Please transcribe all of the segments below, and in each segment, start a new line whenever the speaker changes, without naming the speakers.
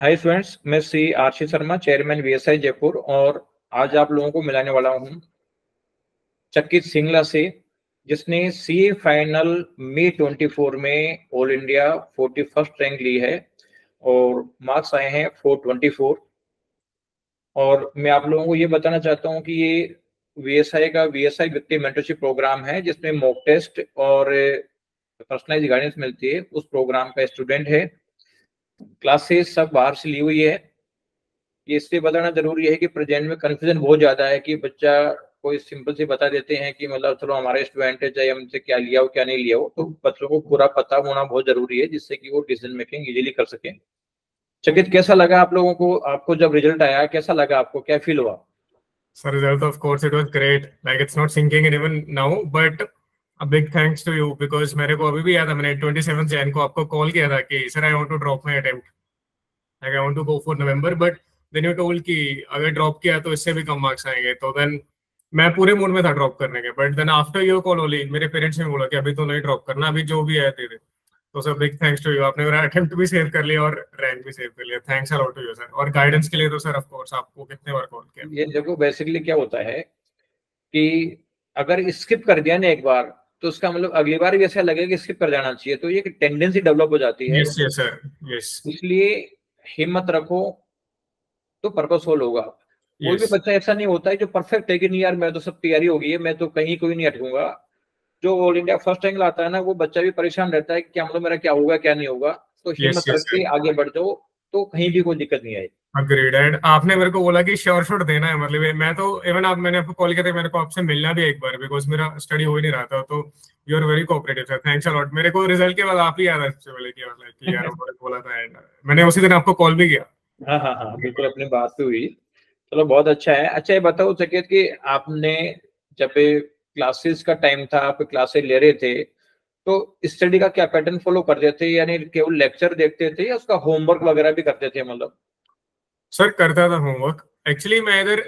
हाय students, मैं C RC Sharma, chairman VSI Jaipur, और आज आप लोगों को मिलाने वाला हूँ चकित सिंगला से, जिसने सी फाइनल मई 24 में ऑल इंडिया 41st रैंक ली है और मार्क्स आए हैं 424। और मैं आप लोगों को ये बताना चाहता हूँ कि ये वीएसआई व्यक्ति मेंटरशिप प्रोग्राम है, जिसमें मॉक टेस्ट और पर्सनलाइज गाइडेंस मिलती है। उस प्रोग्राम का स्टूडेंट है, क्लासेस सब बाहर से ली हुई है। ये इसलिए बताना जरूरी है कि प्रेजेंट में कंफ्यूजन बहुत ज्यादा है कि बच्चा कोई सिंपल से बता देते हैं कि मतलब चलो हमारे स्टूडेंट है, चाहे हमसे क्या लिया हो क्या नहीं लिया हो। तो बच्चों को पूरा पता होना बहुत जरूरी है, जिससे कि वो डिसीजन मेकिंग इजीली कर सके। चकित, कैसा लगा आप लोगों को? आपको जब रिजल्ट आया कैसा लगा? आपको क्या फील हुआ?
So result, of course, it was great. Like it's not sinking in even now, but a big thanks to you because मेरे को अभी भी याद है मैंने 27 जैन को आपको कॉल किया था कि sir I want to drop my attempt, like I want to go for November, but then you told कि अगर ड्रॉप किया तो इससे भी कम मार्क्स आएंगे। तो देन मैं पूरे मूड में था ड्रॉप करने के, but then after your call only मेरे पेरेंट्स ने बोला कि अभी तो नहीं ड्रॉप करना, अभी जो भी है दे दे। तो sir big thanks to you, आपने मेरा अटेम्प्ट भी सेव कर लिया और रैंक भी सेव कर लिया। Thanks a lot to you sir. और गाइडेंस के लिए तो सर ऑफ कोर्स आपको कितने बार कॉल किया।
ये देखो, बेसिकली क्या होता है कि अगर स्किप कर दिया ना एक बार, तो उसका मतलब अगली बार भी ऐसा लगेगा कि स्किप कर जाना चाहिए, तो ये एक टेंडेंसी डेवलप हो जाती है।
यस यस सर, यस
इसलिए हिम्मत रखो तो पर्पसफुल होगा। कोई भी
यस।
बच्चा ऐसा नहीं होता है जो परफेक्ट है कि नहीं यार मैं तो सब तैयारी हो गई है, मैं तो कहीं कोई नहीं अटकूंगा। जो ऑल इंडिया फर्स्ट रैंक लाता है ना, वो बच्चा भी परेशान रहता है कि क्या मतलब मेरा क्या होगा क्या नहीं होगा। तो
यस
हिम्मत
यस
रख
सर,
के आगे बढ़ जाओ, तो कहीं भी कोई दिक्कत नहीं आएगी।
अग्रीड। एंड आपने मेरे को बोला कि श्योर शॉट देना है, मतलब मैं तो इवन आप मैंने आपको कॉल किया था मेरे को आपसे मिलना भी है एक बार, बिकॉज मेरा स्टडी हो ही नहीं रहा था। तो you are very cooperative sir, thanks a lot. मेरे को रिजल्ट के बाद आप ही याद है सबसे पहले कि यार उन्होंने बोला था, एंड मैंने उसी दिन आपको कॉल भी किया।
हाँ हाँ हाँ, बिल्कुल अपनी बात पे हुई। चलो, बहुत अच्छा है। अच्छा, ये बताओ चकित कि आपने जब क्लासेस का टाइम था, आप क्लासेस ले रहे थे, तो स्टडी का क्या पैटर्न फॉलो करते थे? यानी केवल लेक्चर देखते थे या उसका होमवर्क वगैरह भी करते थे मतलब?
सर करता था होमवर्क। एक्चुअली मैं इधर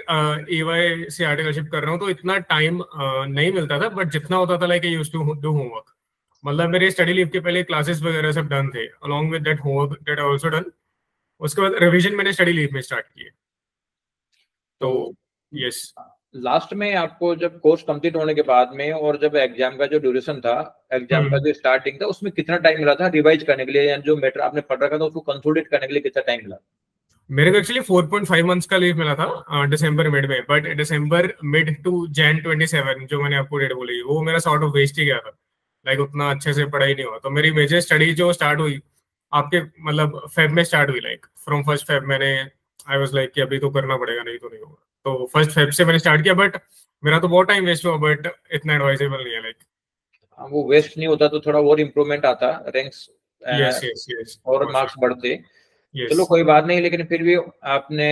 एवाई से आर्टिकलशिप कर रहा हूँ, तो इतना टाइम नहीं मिलता था, बट जितना होता था like I used to do homework. मतलब मेरे स्टडी लीव के पहले क्लासेस वगैरह सब डन थे, along with that homework that I also done. उसके बाद रिवीजन मैंने स्टडी लीव में स्टार्ट किए। तो
तो
यस।
लास्ट में आपको जब कोर्स कंप्लीट होने के बाद में, और जब एग्जाम का जो ड्यूरेशन था, एग्जाम का जो स्टार्टिंग था, उसमें कितना टाइम मिला था रिवाइज करने के लिए, या जो मैटर आपने पढ़ रखा था उसको कंसोलिडेट करने के लिए कितना टाइम मिला?
मेरे को एक्चुअली 4.5 मंथ्स का लीव मिला था दिसंबर मिड में, बट दिसंबर मिड टू जैन 27 जो मैंने आपको डेट बोली वो मेरा सॉर्ट ऑफ वेस्ट ही गया था। लाइक उतना अच्छे से पढ़ाई नहीं हुआ। तो मेरी मेजर स्टडी जो स्टार्ट हुई आपके मतलब फेब में स्टार्ट हुई, लाइक फ्रॉम फर्स्ट फेब मैंने आई वाज लाइक कि अभी तो करना पड़ेगा, नहीं तो नहीं होगा। तो फर्स्ट फेब से मैंने स्टार्ट किया, बट मेरा तो बहुत टाइम वेस्ट हुआ, बट इतना एडवाइजेबल नहीं है लाइक।
वो वेस्ट नहीं होता तो थोड़ा और इम्प्रूवमेंट आता, रैंक्स
यस यस यस
और मार्क्स बढ़ते।
यस
चलो कोई बात नहीं, लेकिन फिर भी आपने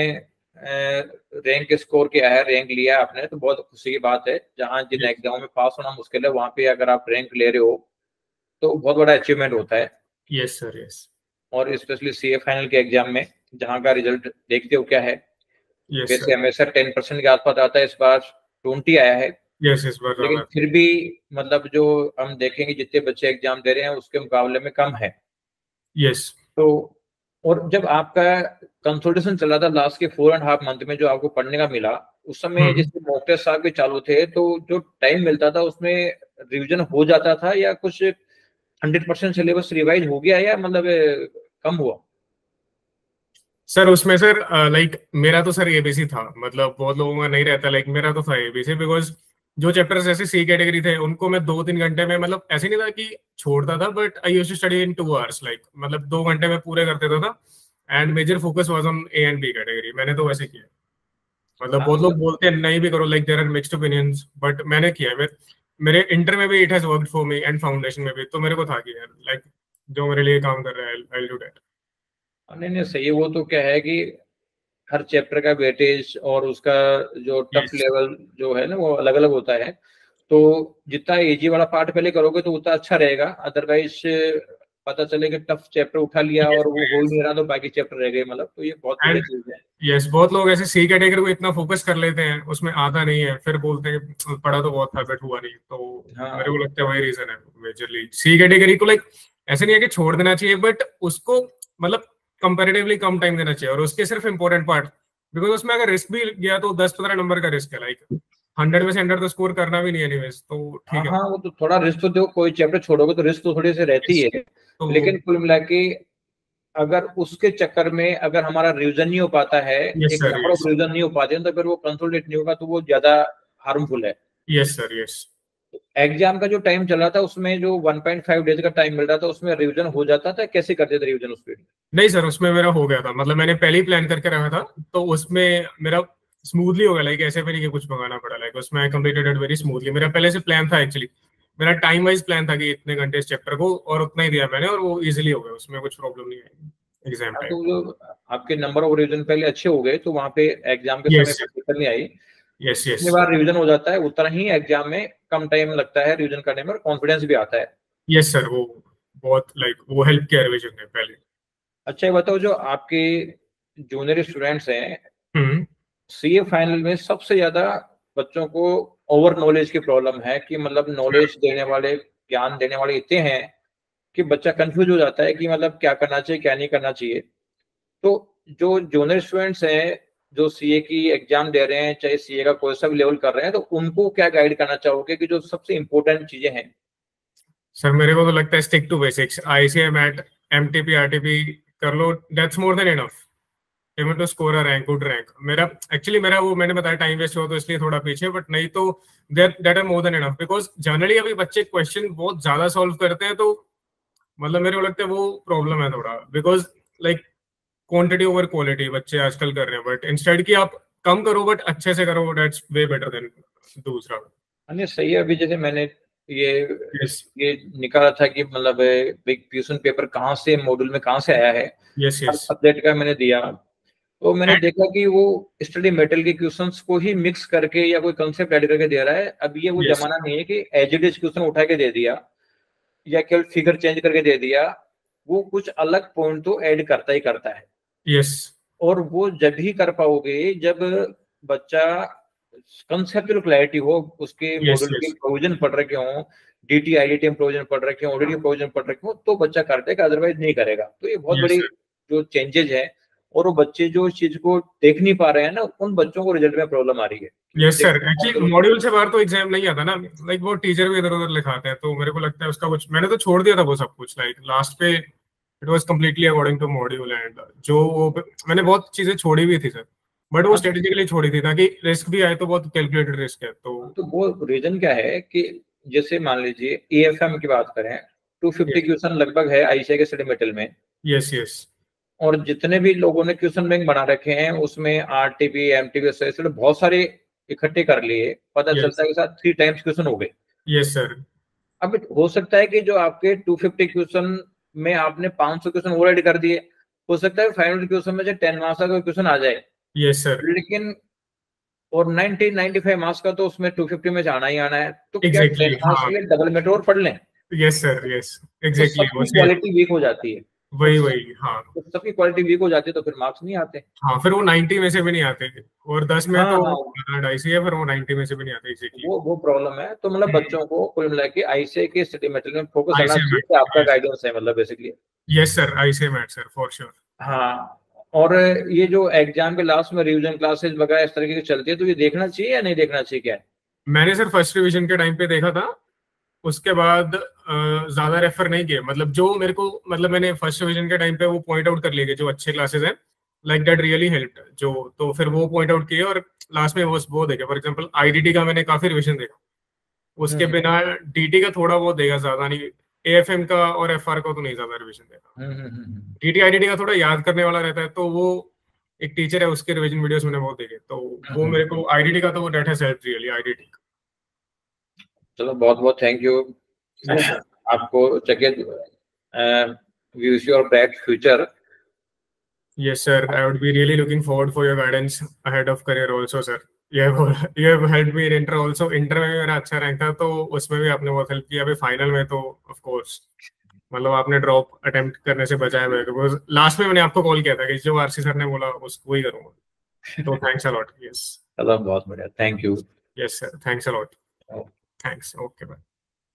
रैंक स्कोर किया है, रैंक लिया आपने, तो बहुत खुशी की बात है। जहाँ जिन एग्जाम में पास होना मुश्किल है, वहां पे अगर आप रैंक ले रहे हो तो बहुत बड़ा अचीवमेंट होता है।
यस सर यस
और स्पेशली सीए फाइनल के एग्जाम में, जहाँ का रिजल्ट देखते हो क्या है।
यस
वैसे
सर
हमेशा 10% के आसपास आता है, इस बार 20 आया है।
यस इस बार
लेकिन
ज्यादा।
फिर भी मतलब जो हम देखेंगे जितने बच्चे एग्जाम दे रहे हैं उसके मुकाबले में कम है।
यस
तो और जब आपका कंसल्टेशन चला था लास्ट के 4.5 मंथ में, जो आपको पढ़ने का मिला, उस समय जैसे मॉक टेस्ट आपके चालू थे, तो जो टाइम मिलता था उसमें रिवीजन हो जाता था, या कुछ 100% सिलेबस रिवाइज हो गया, या मतलब कम हुआ?
सर उसमें सर लाइक मेरा तो सर एबीसी था, मतलब बहुत लोगों का नहीं रहता, लाइक मेरा तो था एबीसी। बिकॉज जो चैप्टर्स जैसे सी कैटेगरी थे उनको मैं 2-3 घंटे में, मतलब ऐसे नहीं था कि छोड़ता था, but I used to study in 2 hours, like मतलब 2 घंटे में पूरे कर देता था। And major focus was on A and B category, मैंने तो वैसे किया। मतलब
हाँ
बहुत लोग
मतलब,
बोलते हैं नहीं भी करो, like there are mixed opinions, but मैंने किया है। मेरे इंटर में भी it has worked for me and foundation में भी, तो मेरे को था कि यार लाइक जो मेरे लिए काम कर रहा है आई विल डू दैट।
नहीं नहीं सही है। वो तो क्या है कि हर चैप्टर का वेटेज और उसका जो टफ
यस
लेवल जो है ना, वो अलग अलग होता है। तो जितना इजी वाला पार्ट पहले करोगे तो उतना अच्छा रहेगा। अदरवाइज पता चले कि टफ चैप्टर उठा लिया और वो हो ही नहीं रहा, तो बाकी चैप्टर रह गए मतलब। तो ये बहुत बढ़िया
एंड
चीज है।
यस, बहुत लोग ऐसे सी कैटेगरी को इतना फोकस कर लेते हैं, उसमें आता नहीं है, फिर बोलते हैं पढ़ा तो बहुत था बट हुआ नहीं। तो मेरे को
हाँ
लगता है वही रीजन है मेजरली सी कैटेगरी को, लाइक ऐसे नहीं है कि छोड़ देना चाहिए, बट उसको मतलब कंपैरेटिवली कम टाइम देना चाहिए, और उसके सिर्फ इंपॉर्टेंट पार्ट, बिकॉज उसमें अगर रिस्क भी गया तो 10-15 नंबर का रिस्क है, लाइक 100 में से 100 तो स्कोर करना भी नहीं है एनीवेज, तो
हाँ
ठीक है।
हाँ, वो तो थोड़ा रिस्क तो देखो, कोई चैप्टर छोड़ोगे तो रिस्क तो थोड़ी सी रहती है,
तो
लेकिन कुल मिला के अगर उसके चक्कर में अगर हमारा रिवीजन नहीं हो पाता है,
यस
एक
sir,
number of
yes,
revision नहीं हो पाते हैं, तो फिर वो कंसोलिडेट नहीं होगा, तो वो ज्यादा हार्मफुल है।
Yes sir, yes.
एग्जाम का जो टाइम चल रहा था उसमें जो 1.5 डेज का टाइम मिल रहा था, उसमें रिवीजन हो जाता था? कैसे करते थे रिवीजन उस पर?
नहीं सर, उसमें मेरा हो गया था, मतलब मैंने पहले ही प्लान करके रखा था, तो उसमें मेरा स्मूथली हो गया, लाइक ऐसे भी नहीं कि कुछ मंगाना पड़ा, लाइक उसमें I completed it very smoothly. मेरा पहले से प्लान था एक्चुअली, मेरा टाइम वाइज प्लान था कि इतने घंटे इस चैप्टर को, और उतना ही दिया मैंने, और वो इजीली हो गया, उसमें कुछ प्रॉब्लम नहीं आई एग्जाम
हाँ,
टाइम।
तो जो आपके नंबर ऑफ रिवीजन पहले अच्छे हो गए तो वहां पे एग्जाम के समय
यस,
पर दिक्कत नहीं आई।
यस, यस,
जितनी बार रिवीजन हो जाता है उतना ही एग्जाम में कम टाइम लगता है रिवीजन करने में, और कॉन्फिडेंस भी आता है।
यस सर, वो बहुत लाइक वो हेल्प किया रिविजन ने पहले।
अच्छा, ये बताओ, जो आपके जूनियर स्टूडेंट्स हैं,
हम्म।
सीए फाइनल में सबसे ज्यादा बच्चों को ओवर नॉलेज की प्रॉब्लम है, कि मतलब नॉलेज देने वाले, ज्ञान देने वाले इतने हैं कि बच्चा कंफ्यूज हो जाता है कि मतलब क्या करना चाहिए क्या नहीं करना चाहिए। तो जो जूनियर स्टूडेंट्स हैं जो सीए की एग्जाम दे रहे हैं, चाहे सीए का कोई सा भी लेवल कर रहे हैं, तो उनको क्या गाइड करना चाहोगे कि जो सबसे इंपॉर्टेंट चीजें हैं?
सर मेरे को तो लगता है stick to basics, ICA mat, MTP RTP कर लो, that's more than enough even to score a rank, good rank. मेरा एक्चुअली मेरा वो मैंने बताया टाइम वेस्ट हुआ तो इसलिए थोड़ा पीछे, बट नहीं तो that are more than enough, because generally अभी बच्चे क्वेश्चन बहुत ज्यादा सॉल्व करते हैं, तो मतलब मेरे को लगता है वो प्रॉब्लम है थोड़ा, because like quantity over quality बच्चे आजकल कर रहे हैं, बट इंस्टेड की आप कम करो बट अच्छे से करो, दैट्स वे बेटर देन दूसरा।
अन्य सही है। अभी जैसे मैंने ये
यस,
ये निकाला था कि मतलब क्वेश्चन पेपर कहाँ से, मॉड्यूल में कहाँ से आया है,
यस,
हर
यस,
सब्जेक्ट का मैंने दिया। तो मैंने देखा कि वो स्टडी मेटेरियल के क्वेश्चंस को ही मिक्स करके या कोई कंसेप्ट ऐड करके दे रहा है। अब ये वो
यस,
जमाना नहीं है कि एज इट इज क्वेश्चन उठा के दे दिया या केवल फिगर चेंज करके दे दिया। वो कुछ अलग पॉइंट तो ऐड करता ही करता है,
यस,
और वो जब ही कर पाओगे जब बच्चा कंसेप्चुअल क्लैरिटी हो, उसके
यस,
मॉडल के
यस,
प्रोविजन पढ़ रखे हों, डीटी आईडीटीएम प्रोविजन पढ़ रखे हों, ओडीटी प्रोविजन पढ़ रखे हों, तो बच्चा कर देगा, अदरवाइज नहीं करेगा। तो ये बहुत
यस
बड़ी
सर,
जो चेंजेज है। और वो बच्चे जो इस चीज को देख नहीं पा रहे हैं ना, उन बच्चों को रिजल्ट में प्रॉब्लम आ रही है कि वो
यस
देख
सर।
नहीं पा
एक्चुअली
रहे।
मॉड्यूल से बाहर तो एग्जाम नहीं आता ना, लाइक वो टीचर भी इधर उधर लिखाते हैं, तो मेरे को लगता है उसका कुछ, मैंने तो छोड़ दिया था वो सब कुछ, लाइक लास्ट पे it was completely according to module, and जो वो मैंने बहुत चीजें छोड़ी भी थी सर, बट वो
हाँ,
स्ट्रेटेजिकली छोड़ी थी ताकि रिस्क भी आए तो बहुत कैलकुलेटेड रिस्क है, तो
तो वो रीजन क्या है कि जैसे मान लीजिए एएफएम की बात करें, 250 क्वेश्चन लगभग है आईसीए के स्टडी मेटल में,
यस, यस,
और जितने भी लोगों ने क्वेश्चन बैंक बना रखे हैं उसमें आरटीपी एमटीपी ऐसे बहुत सारे इकट्ठे कर लिए, पता
यस,
चलता है कि साथ 3 टाइम्स क्वेश्चन हो गए।
यस सर,
अब हो सकता है कि जो आपके 250 क्वेश्चन में आपने 500 क्वेश्चन और ऐड कर दिए, हो सकता है 500 क्वेश्चन में से 10 मार्क्स का क्वेश्चन आ जाए,
यस सर,
लेकिन और 95 मार्क्स का तो उसमें 250 में जाना ही आना है, तो क्या 10
एग्जैक्टली,
मार्क्स
हाँ,
के लिए डबल मेटर और पढ़ लें?
यस सर, यस,
तो
एग्जैक्टली वो
सबकी
सेम,
क्वालिटी वीक हो जाती है। और
वही वही, हाँ,
तो सबकी क्वालिटी वीक हो जाती है तो फिर मार्क्स नहीं आते।
हाँ, फिर वो 90 में से भी नहीं आते, और 10 में
हाँ
तो
हाँ,
250 है, फिर वो 90 में से भी नहीं आते एग्जैक्टली।
वो प्रॉब्लम है। तो मतलब बच्चों को कुल मिला के आईसीए के स्टडी मटेरियल में फोकस करना
आईसीए
चाहिए, आपका
मैट,
गाइडेंस है मतलब basically.
Yes sir, ICA Matt sir, for sure.
हाँ, और ये जो एग्जाम के लास्ट में रिवीजन क्लासेस वगैरह इस तरीके की चलती है, तो ये देखना चाहिए या नहीं देखना चाहिए, क्या है?
मैंने सर फर्स्ट रिवीजन के टाइम पे देखा था, उसके बाद ज्यादा रेफर नहीं किए, मतलब जो मेरे को, मतलब मैंने फर्स्ट रिवीजन के टाइम पे वो पॉइंट आउट कर लिए जो अच्छे क्लासेस हैं, लाइक दैट रियली हेल्प, जो तो फिर वो पॉइंट आउट किए, और लास्ट में वो देखे, फॉर एग्जांपल आईडीटी का मैंने काफी रिवीजन देखा, उसके
हम्म
बिना डीटी का थोड़ा बहुत देखा, ज्यादा नहीं, एएफएम का और एफआर का तो नहीं ज्यादा रिवीजन देखा।
हम्म।
डीटी आईडीटी का थोड़ा याद करने वाला रहता है, तो वो एक टीचर है उसके रिवीजन वीडियोस मैंने बहुत देखे, तो वो
हम्म।
मेरे को आईडीटी का तो वो that has help really IDT.
चलो, बहुत बहुत थैंक यू आपको। चकित wish your bright future.
Yes, sir. I would be really looking forward for your guidance ahead of career also, sir. You have helped me in inter also. Inter में भी मेरा अच्छा rank था, तो उसमें भी आपने बहुत हेल्प किया। अभी फाइनल में तो ऑफ कोर्स, मतलब आपने ड्रॉप अटेम्प्ट करने से बचाया मेरे को, बिकॉज लास्ट में मैंने आपको कॉल किया था कि जो आरसी सर ने बोला उसको ही करूंगा, तो थैंक्स अ लॉट। यस,
चलो, बहुत बढ़िया, thank you.
Yes sir, thanks a lot, thanks, okay bye.